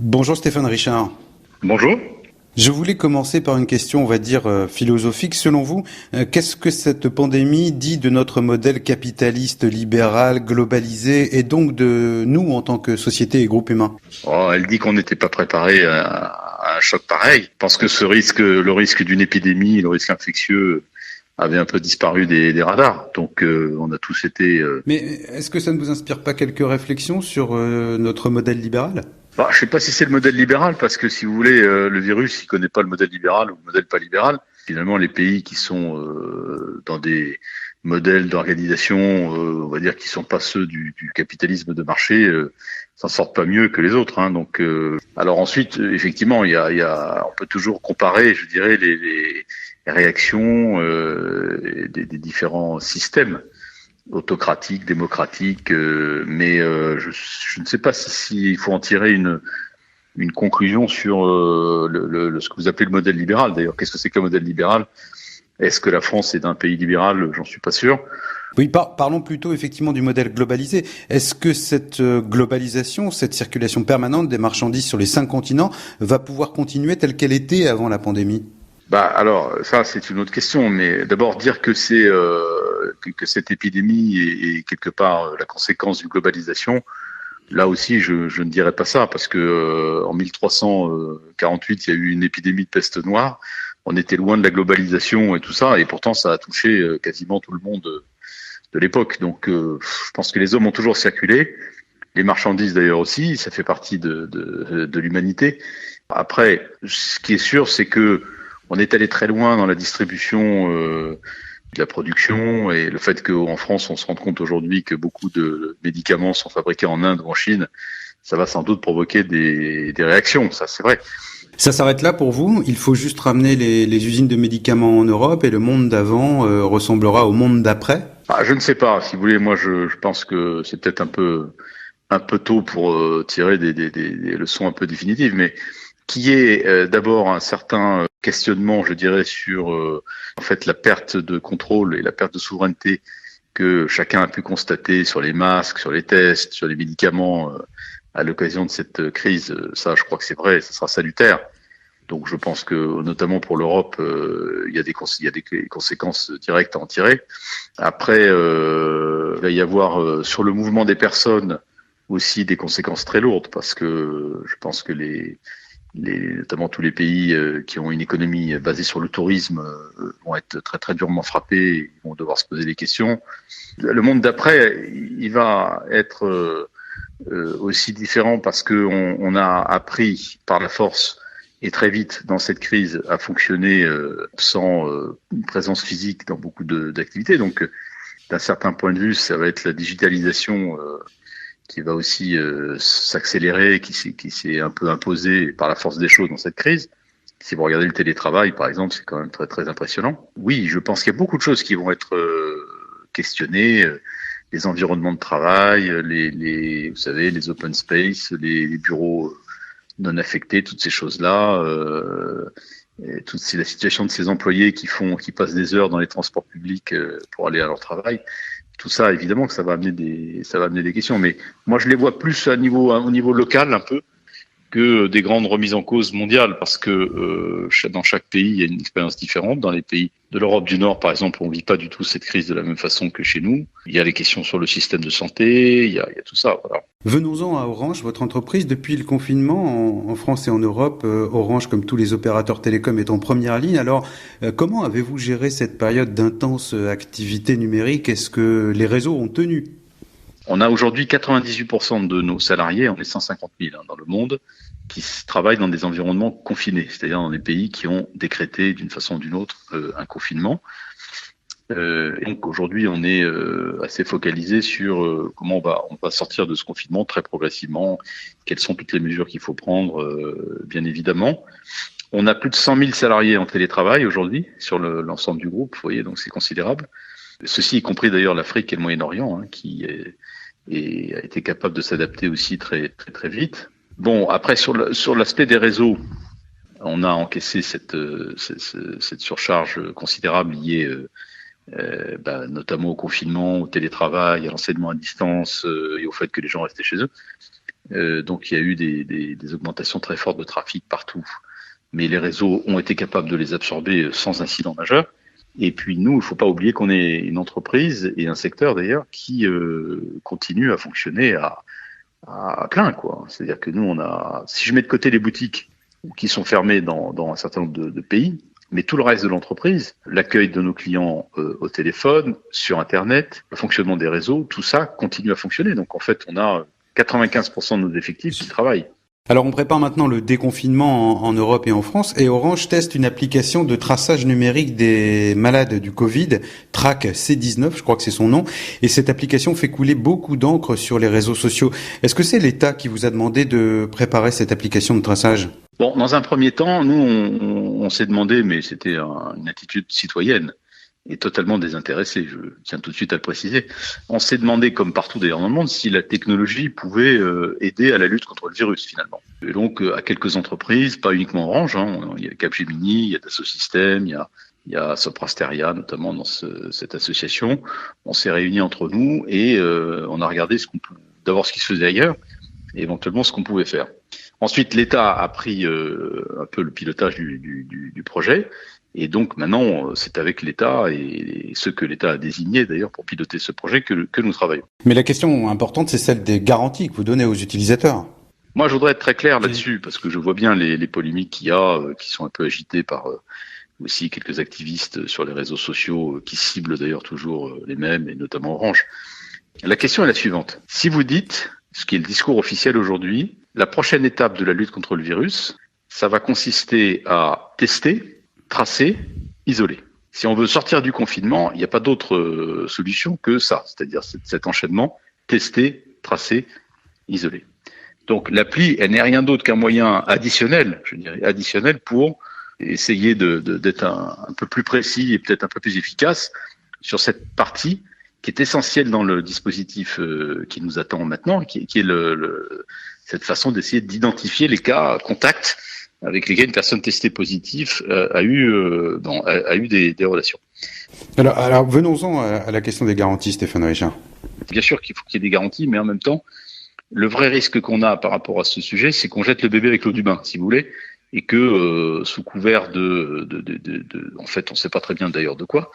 Bonjour Stéphane Richard. Bonjour. Je voulais commencer par une question, on va dire, philosophique. Selon vous, qu'est-ce que cette pandémie dit de notre modèle capitaliste, libéral, globalisé, et donc de nous en tant que société et groupe humain? Elle dit qu'on n'était pas préparé à un choc pareil. Je pense que le risque d'une épidémie, le risque infectieux avait un peu disparu des radars. Donc on a tous été... Mais est-ce que ça ne vous inspire pas quelques réflexions sur notre modèle libéral? Je sais pas si c'est le modèle libéral, parce que si vous voulez, le virus, il connaît pas le modèle libéral ou le modèle pas libéral. Finalement, les pays qui sont dans des modèles d'organisation, on va dire, qui sont pas ceux du capitalisme de marché, s'en sortent pas mieux que les autres. Hein. Donc, alors ensuite, effectivement, on peut toujours comparer, je dirais, les réactions des différents systèmes autocratiques, démocratiques, mais je ne sais pas s'il faut en tirer une conclusion sur ce que vous appelez le modèle libéral. D'ailleurs, qu'est-ce que c'est que le modèle libéral? Est-ce que la France est un pays libéral? J'en suis pas sûr. Oui, parlons plutôt effectivement du modèle globalisé. Est-ce que cette globalisation, cette circulation permanente des marchandises sur les 5 continents va pouvoir continuer telle qu'elle était avant la pandémie? Alors ça c'est une autre question, mais d'abord dire que que cette épidémie est quelque part la conséquence d'une globalisation. Là aussi, je ne dirais pas ça, parce que en 1348, il y a eu une épidémie de peste noire. On était loin de la globalisation et tout ça, et pourtant ça a touché quasiment tout le monde de l'époque. Donc, je pense que les hommes ont toujours circulé, les marchandises d'ailleurs aussi. Ça fait partie de l'humanité. Après, ce qui est sûr, c'est que on est allé très loin dans la distribution de la production, et le fait qu'en France, on se rende compte aujourd'hui que beaucoup de médicaments sont fabriqués en Inde ou en Chine, ça va sans doute provoquer des réactions, ça c'est vrai. Ça s'arrête là pour vous? Il faut juste ramener les usines de médicaments en Europe et le monde d'avant ressemblera au monde d'après? Je ne sais pas, si vous voulez, moi je pense que c'est peut-être un peu tôt pour tirer des leçons un peu définitives, mais qui est d'abord un certain questionnement, je dirais, sur en fait la perte de contrôle et la perte de souveraineté que chacun a pu constater sur les masques, sur les tests, sur les médicaments à l'occasion de cette crise. Ça, je crois que c'est vrai, ça sera salutaire. Donc je pense que notamment pour l'Europe, il y a des conséquences directes à en tirer. Après, il va y avoir sur le mouvement des personnes aussi des conséquences très lourdes, parce que je pense que notamment tous les pays qui ont une économie basée sur le tourisme vont être très très durement frappés, ils vont devoir se poser des questions. Le monde d'après, il va être aussi différent, parce que on a appris par la force et très vite dans cette crise à fonctionner sans présence physique dans beaucoup d'activités. Donc d'un certain point de vue, ça va être la digitalisation qui va aussi s'accélérer, qui s'est un peu imposé par la force des choses dans cette crise. Si vous regardez le télétravail, par exemple, c'est quand même très très impressionnant. Oui, je pense qu'il y a beaucoup de choses qui vont être questionnées, les environnements de travail, vous savez, les open space, les bureaux non affectés, toutes ces choses-là, la situation de ces employés qui passent des heures dans les transports publics pour aller à leur travail. Tout ça, évidemment que ça va amener des questions, mais moi je les vois plus au niveau local un peu que des grandes remises en cause mondiales, parce que dans chaque pays il y a une expérience différente. Dans les pays de l'Europe du Nord, par exemple, on vit pas du tout cette crise de la même façon que chez nous. Il y a les questions sur le système de santé, il y a tout ça. Voilà. Venons-en à Orange, votre entreprise. Depuis le confinement en France et en Europe, Orange, comme tous les opérateurs télécoms, est en première ligne. Alors, comment avez-vous géré cette période d'intense activité numérique? Est-ce que les réseaux ont tenu? On a aujourd'hui 98% de nos salariés, on est 150 000 dans le monde, qui travaillent dans des environnements confinés, c'est-à-dire dans des pays qui ont décrété d'une façon ou d'une autre un confinement. Et donc aujourd'hui, on est assez focalisé sur comment on va sortir de ce confinement très progressivement, quelles sont toutes les mesures qu'il faut prendre, bien évidemment. On a plus de 100 000 salariés en télétravail aujourd'hui sur l'ensemble du groupe, vous voyez, donc c'est considérable. Ceci y compris d'ailleurs l'Afrique et le Moyen-Orient, qui a été capable de s'adapter aussi très très très vite. Bon, après sur l'aspect des réseaux, on a encaissé cette surcharge considérable liée notamment au confinement, au télétravail, à l'enseignement à distance et au fait que les gens restaient chez eux. Donc il y a eu des augmentations très fortes de trafic partout, mais les réseaux ont été capables de les absorber sans incident majeur. Et puis nous, il ne faut pas oublier qu'on est une entreprise et un secteur d'ailleurs qui continue à fonctionner à plein, quoi. C'est-à-dire que nous, si je mets de côté les boutiques qui sont fermées dans un certain nombre de pays, mais tout le reste de l'entreprise, l'accueil de nos clients au téléphone, sur Internet, le fonctionnement des réseaux, tout ça continue à fonctionner. Donc en fait, on a 95% de nos effectifs qui travaillent. Alors on prépare maintenant le déconfinement en Europe et en France et Orange teste une application de traçage numérique des malades du Covid, Track C19, je crois que c'est son nom, et cette application fait couler beaucoup d'encre sur les réseaux sociaux. Est-ce que c'est l'État qui vous a demandé de préparer cette application de traçage ? Bon, dans un premier temps, nous on s'est demandé, mais c'était une attitude citoyenne et totalement désintéressée, je tiens tout de suite à le préciser. On s'est demandé, comme partout d'ailleurs dans le monde, si la technologie pouvait aider à la lutte contre le virus finalement. Et donc à quelques entreprises, pas uniquement Orange, il y a Capgemini, il y a Dassault Systèmes, il y a Soprasteria notamment dans cette association. On s'est réunis entre nous et on a regardé d'abord ce qui se faisait ailleurs et éventuellement ce qu'on pouvait faire. Ensuite, l'État a pris un peu le pilotage du projet. Et donc maintenant, c'est avec l'État et ceux que l'État a désignés d'ailleurs pour piloter ce projet que nous travaillons. Mais la question importante, c'est celle des garanties que vous donnez aux utilisateurs. Moi, je voudrais être très clair là-dessus parce que je vois bien les polémiques qu'il y a, qui sont un peu agitées par aussi quelques activistes sur les réseaux sociaux qui ciblent d'ailleurs toujours les mêmes et notamment Orange. La question est la suivante. Si vous dites, ce qui est le discours officiel aujourd'hui, la prochaine étape de la lutte contre le virus, ça va consister à tester, tracer, isoler. Si on veut sortir du confinement, il n'y a pas d'autre solution que ça, c'est-à-dire cet enchaînement, tester, tracer, isoler. Donc l'appli, elle n'est rien d'autre qu'un moyen additionnel, je dirais, additionnel pour essayer d'être un peu plus précis et peut-être un peu plus efficace sur cette partie qui est essentielle dans le dispositif qui nous attend maintenant, qui est cette façon d'essayer d'identifier les cas contacts avec lesquels une personne testée positive a eu des relations. Alors venons-en à la question des garanties, Stéphane Richard. Bien sûr qu'il faut qu'il y ait des garanties, mais en même temps, le vrai risque qu'on a par rapport à ce sujet, c'est qu'on jette le bébé avec l'eau du bain, si vous voulez, et que sous couvert en fait, on ne sait pas très bien d'ailleurs de quoi,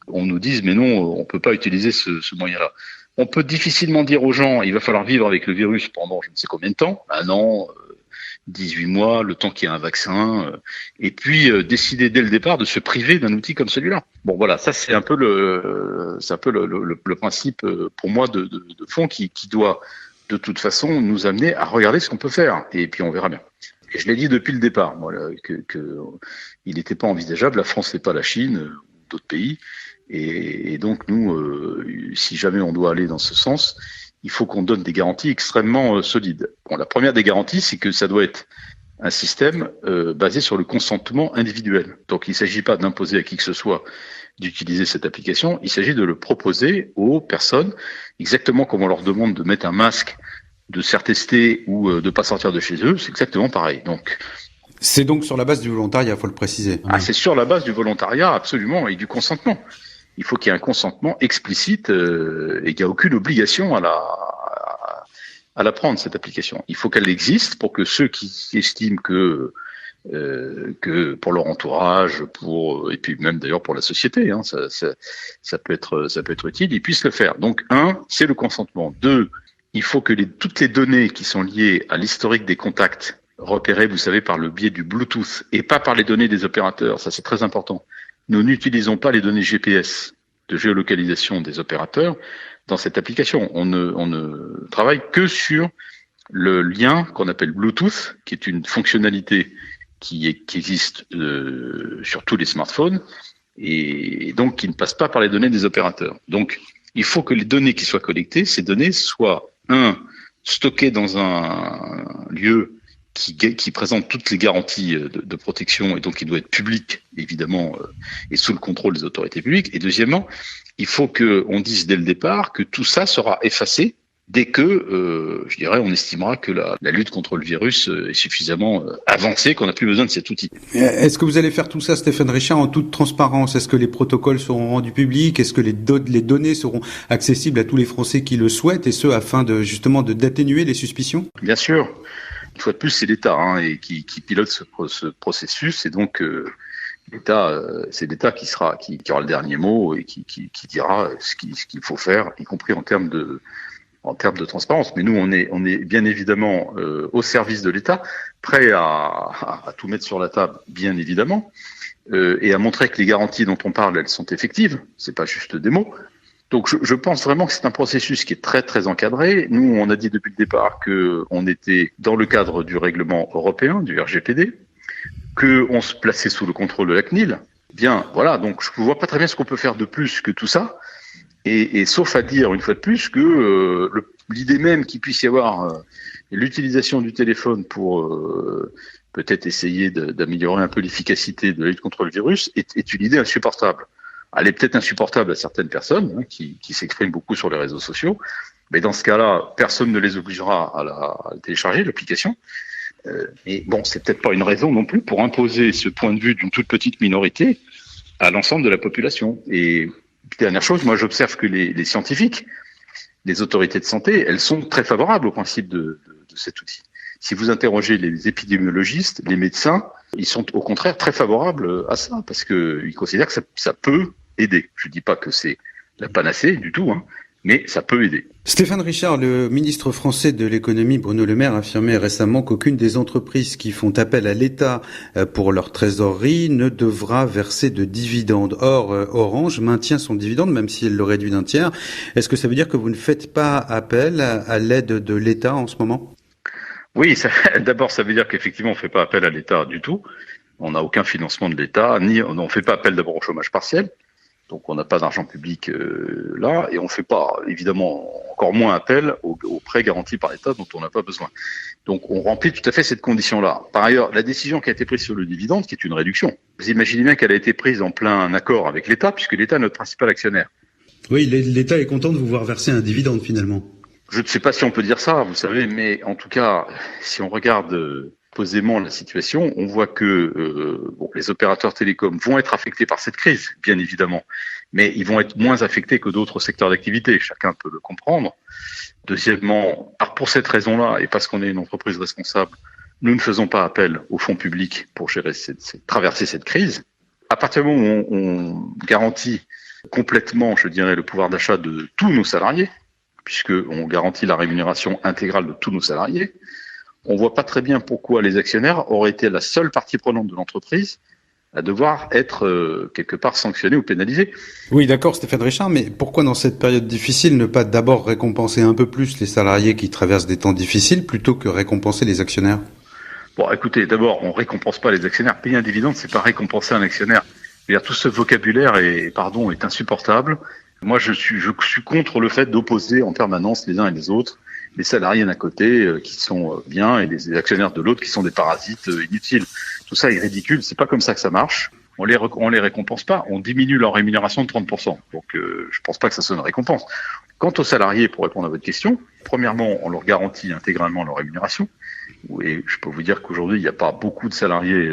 on nous dise mais non, on peut pas utiliser ce moyen-là. On peut difficilement dire aux gens, il va falloir vivre avec le virus pendant je ne sais combien de temps, 1 an, 18 mois, le temps qu'il y ait un vaccin, et puis décider dès le départ de se priver d'un outil comme celui-là. Bon voilà, ça c'est un peu le principe pour moi de fond qui doit de toute façon nous amener à regarder ce qu'on peut faire, et puis on verra bien. Et je l'ai dit depuis le départ, moi, que il n'était pas envisageable, la France n'est pas la Chine, d'autres pays, et donc nous, si jamais on doit aller dans ce sens, il faut qu'on donne des garanties extrêmement solides. Bon, la première des garanties, c'est que ça doit être un système basé sur le consentement individuel. Donc il ne s'agit pas d'imposer à qui que ce soit d'utiliser cette application, il s'agit de le proposer aux personnes, exactement comme on leur demande de mettre un masque, de se faire tester ou de ne pas sortir de chez eux, c'est exactement pareil. Donc, c'est donc sur la base du volontariat, il faut le préciser. Ah, c'est sur la base du volontariat, absolument, et du consentement. Il faut qu'il y ait un consentement explicite et qu'il n'y a aucune obligation à la prendre, cette application. Il faut qu'elle existe pour que ceux qui estiment que pour leur entourage, et puis même d'ailleurs pour la société, ça peut être utile, ils puissent le faire. Donc, 1, c'est le consentement. 2, il faut que toutes les données qui sont liées à l'historique des contacts repérés, vous savez, par le biais du Bluetooth et pas par les données des opérateurs, ça c'est très important. Nous n'utilisons pas les données GPS de géolocalisation des opérateurs dans cette application. On ne travaille que sur le lien qu'on appelle Bluetooth, qui est une fonctionnalité qui existe sur tous les smartphones et donc qui ne passe pas par les données des opérateurs. Donc, il faut que les données qui soient collectées, ces données soient, stockées dans un lieu qui présente toutes les garanties de protection et donc qui doit être public, évidemment, et sous le contrôle des autorités publiques. Et deuxièmement, il faut qu'on dise dès le départ que tout ça sera effacé dès que, je dirais, on estimera que la lutte contre le virus est suffisamment avancée, qu'on n'a plus besoin de cet outil. Est-ce que vous allez faire tout ça, Stéphane Richard, en toute transparence? Est-ce que les protocoles seront rendus publics? Est-ce que les données seront accessibles à tous les Français qui le souhaitent, et ce, afin d'atténuer les suspicions? Bien sûr. Une fois de plus, c'est l'État qui pilote ce processus, et donc c'est l'État qui aura le dernier mot et qui dira ce qu'il faut faire, y compris en termes de transparence. Mais nous, on est bien évidemment au service de l'État, prêt à tout mettre sur la table, bien évidemment, et à montrer que les garanties dont on parle, elles sont effectives. C'est pas juste des mots. Donc, je pense vraiment que c'est un processus qui est très, très encadré. Nous, on a dit depuis le départ que on était dans le cadre du règlement européen, du RGPD, que on se plaçait sous le contrôle de la CNIL. Bien, voilà. Donc, je ne vois pas très bien ce qu'on peut faire de plus que tout ça. Et sauf à dire, une fois de plus, que l'idée même qu'il puisse y avoir l'utilisation du téléphone pour peut-être essayer d'améliorer un peu l'efficacité de la lutte contre le virus est une idée insupportable. Elle est peut-être insupportable à certaines personnes qui s'expriment beaucoup sur les réseaux sociaux, mais dans ce cas-là, personne ne les obligera à télécharger l'application. Mais bon, c'est peut-être pas une raison non plus pour imposer ce point de vue d'une toute petite minorité à l'ensemble de la population. Et dernière chose, moi j'observe que les scientifiques, les autorités de santé, elles sont très favorables au principe de cet outil. Si vous interrogez les épidémiologistes, les médecins, ils sont au contraire très favorables à ça, parce qu'ils considèrent que ça peut aider. Je ne dis pas que c'est la panacée du tout, mais ça peut aider. Stéphane Richard, le ministre français de l'économie Bruno Le Maire affirmait récemment qu'aucune des entreprises qui font appel à l'État pour leur trésorerie ne devra verser de dividendes. Or, Orange maintient son dividende, même si elle le réduit d'un tiers. Est-ce que ça veut dire que vous ne faites pas appel à l'aide de l'État en ce moment? Oui, d'abord, ça veut dire qu'effectivement, on ne fait pas appel à l'État du tout. On n'a aucun financement de l'État, on ne fait pas appel d'abord au chômage partiel. Donc, on n'a pas d'argent public là, et on ne fait pas, évidemment, encore moins appel aux prêts garantis par l'État dont on n'a pas besoin. Donc, on remplit tout à fait cette condition-là. Par ailleurs, la décision qui a été prise sur le dividende, qui est une réduction, vous imaginez bien qu'elle a été prise en plein accord avec l'État, puisque l'État est notre principal actionnaire. Oui, l'État est content de vous voir verser un dividende, finalement. Je ne sais pas si on peut dire ça, vous savez, mais en tout cas, si on regarde posément la situation, on voit que les opérateurs télécoms vont être affectés par cette crise, bien évidemment, mais ils vont être moins affectés que d'autres secteurs d'activité, chacun peut le comprendre. Deuxièmement, pour cette raison-là, et parce qu'on est une entreprise responsable, nous ne faisons pas appel aux fonds publics pour traverser cette crise. À partir du moment où on garantit complètement, je dirais, le pouvoir d'achat de tous nos salariés, puisqu'on garantit la rémunération intégrale de tous nos salariés, on voit pas très bien pourquoi les actionnaires auraient été la seule partie prenante de l'entreprise à devoir être quelque part sanctionnés ou pénalisés. Oui, d'accord, Stéphane Richard, mais pourquoi dans cette période difficile ne pas d'abord récompenser un peu plus les salariés qui traversent des temps difficiles plutôt que récompenser les actionnaires? Bon, écoutez, d'abord, on récompense pas les actionnaires. Payer un dividende, c'est pas récompenser un actionnaire. C'est-à-dire, tout ce vocabulaire est insupportable. Moi, je suis contre le fait d'opposer en permanence les uns et les autres, les salariés d'un côté qui sont bien et les actionnaires de l'autre qui sont des parasites inutiles. Tout ça est ridicule, c'est pas comme ça que ça marche. On les récompense pas, on diminue leur rémunération de 30%. Donc je pense pas que ça soit une récompense. Quant aux salariés, pour répondre à votre question, premièrement, on leur garantit intégralement leur rémunération. Et je peux vous dire qu'aujourd'hui, il n'y a pas beaucoup de salariés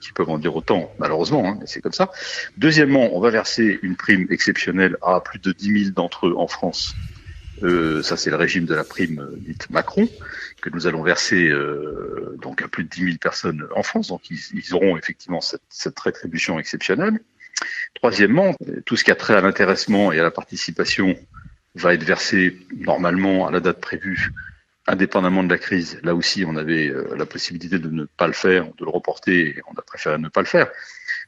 qui peuvent en dire autant, malheureusement, mais c'est comme ça. Deuxièmement, on va verser une prime exceptionnelle à plus de 10 000 d'entre eux en France. Ça, c'est le régime de la prime dite Macron, que nous allons verser donc à plus de 10 000 personnes en France. Donc, ils auront effectivement cette rétribution exceptionnelle. Troisièmement, tout ce qui a trait à l'intéressement et à la participation va être versé normalement à la date prévue, indépendamment de la crise. Là aussi, on avait la possibilité de ne pas le faire, de le reporter, et on a préféré ne pas le faire.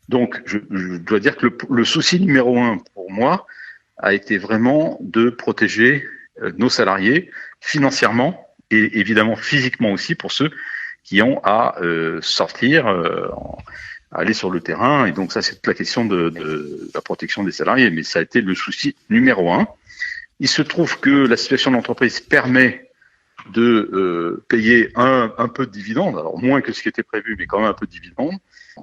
Donc, je dois dire que le souci numéro 1 pour moi a été vraiment de protéger nos salariés financièrement et évidemment physiquement aussi pour ceux qui ont à sortir, aller sur le terrain. Et donc ça, c'est toute la question de la protection des salariés. Mais ça a été le souci numéro 1. Il se trouve que la situation de l'entreprise permet de payer un peu de dividendes, alors moins que ce qui était prévu, mais quand même un peu de dividendes.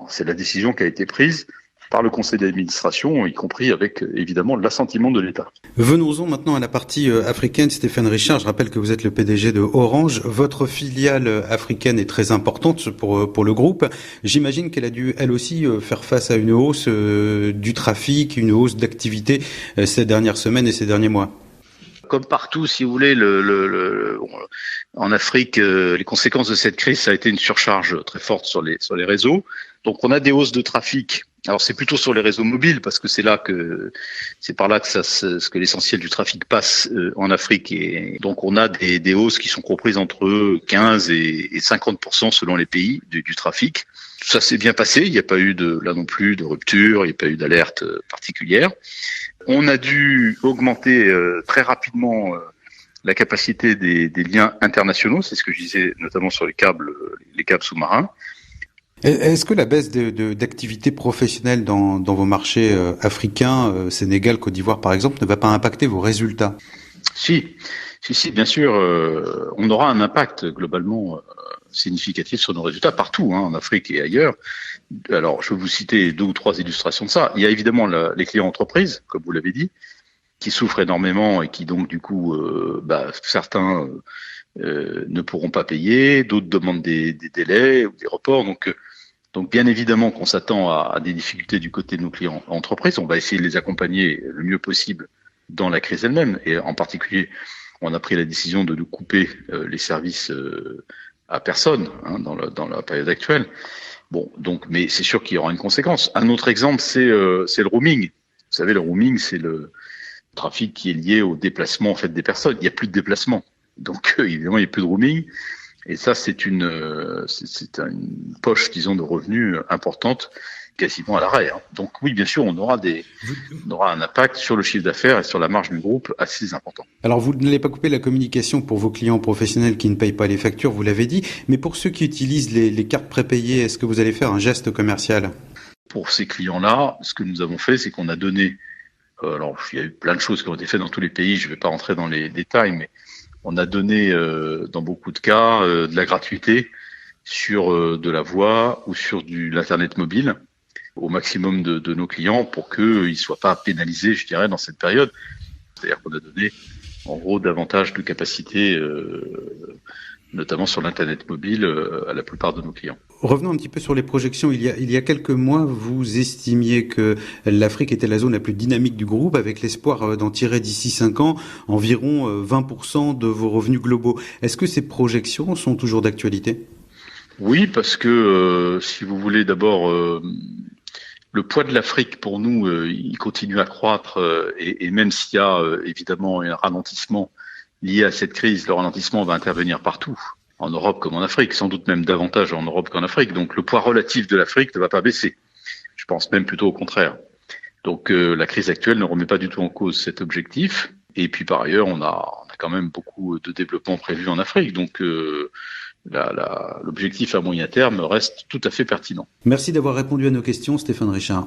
C'est la décision qui a été prise. par le conseil d'administration, y compris avec évidemment l'assentiment de l'État. Venons-en maintenant à la partie africaine. Stéphane Richard, je rappelle que vous êtes le PDG de Orange. Votre filiale africaine est très importante pour le groupe. J'imagine qu'elle a dû, elle aussi, faire face à une hausse du trafic, une hausse d'activité ces dernières semaines et ces derniers mois. Comme partout, si vous voulez, en Afrique, les conséquences de cette crise, ça a été une surcharge très forte sur les réseaux. Donc, on a des hausses de trafic. Alors, c'est plutôt sur les réseaux mobiles parce que c'est par là que l'essentiel du trafic passe en Afrique. Et donc, on a des hausses qui sont comprises entre 15 et 50% selon les pays du trafic. Ça s'est bien passé. Il n'y a pas eu là non plus de rupture. Il n'y a pas eu d'alerte particulière. On a dû augmenter très rapidement la capacité des liens internationaux. C'est ce que je disais, notamment sur les câbles sous-marins. Est-ce que la baisse d'activité professionnelle dans vos marchés africains, Sénégal, Côte d'Ivoire par exemple, ne va pas impacter vos résultats? Si, bien sûr, on aura un impact globalement significatif sur nos résultats partout, en Afrique et ailleurs. Alors, je vais vous citer 2 ou 3 illustrations de ça. Il y a évidemment les clients entreprises, comme vous l'avez dit, qui souffrent énormément et qui donc du coup, certains ne pourront pas payer, d'autres demandent des délais ou des reports. Donc bien évidemment qu'on s'attend à des difficultés du côté de nos clients entreprises. On va essayer de les accompagner le mieux possible dans la crise elle-même. Et en particulier, on a pris la décision de nous couper les services à personne dans la période actuelle. Bon, donc, mais c'est sûr qu'il y aura une conséquence. Un autre exemple, c'est le roaming. Vous savez, le roaming, c'est le trafic qui est lié au déplacement en fait des personnes. Il n'y a plus de déplacement, donc évidemment, il n'y a plus de roaming. Et ça, c'est une poche, disons, de revenus importante, quasiment à l'arrêt. Donc oui, bien sûr, on aura un impact sur le chiffre d'affaires et sur la marge du groupe assez important. Alors, vous n'allez pas couper la communication pour vos clients professionnels qui ne payent pas les factures, vous l'avez dit, mais pour ceux qui utilisent les cartes prépayées, est-ce que vous allez faire un geste commercial? Pour ces clients-là, ce que nous avons fait, c'est qu'on a donné, alors il y a eu plein de choses qui ont été faites dans tous les pays, je ne vais pas rentrer dans les détails, mais on a donné, dans beaucoup de cas, de la gratuité sur de la voix ou sur l'Internet mobile au maximum de nos clients pour qu'ils ne soient pas pénalisés, je dirais, dans cette période. C'est-à-dire qu'on a donné, en gros, davantage de capacité, notamment sur l'Internet mobile, à la plupart de nos clients. Revenons un petit peu sur les projections. Il y a quelques mois, vous estimiez que l'Afrique était la zone la plus dynamique du groupe, avec l'espoir d'en tirer d'ici 5 ans environ 20% de vos revenus globaux. Est-ce que ces projections sont toujours d'actualité? Oui, parce que, si vous voulez, d'abord, le poids de l'Afrique, pour nous, il continue à croître, et même s'il y a évidemment un ralentissement lié à cette crise, le ralentissement va intervenir partout, en Europe comme en Afrique, sans doute même davantage en Europe qu'en Afrique. Donc le poids relatif de l'Afrique ne va pas baisser. Je pense même plutôt au contraire. Donc la crise actuelle ne remet pas du tout en cause cet objectif. Et puis par ailleurs, on a quand même beaucoup de développement prévu en Afrique. Donc l'objectif à moyen terme reste tout à fait pertinent. Merci d'avoir répondu à nos questions, Stéphane Richard.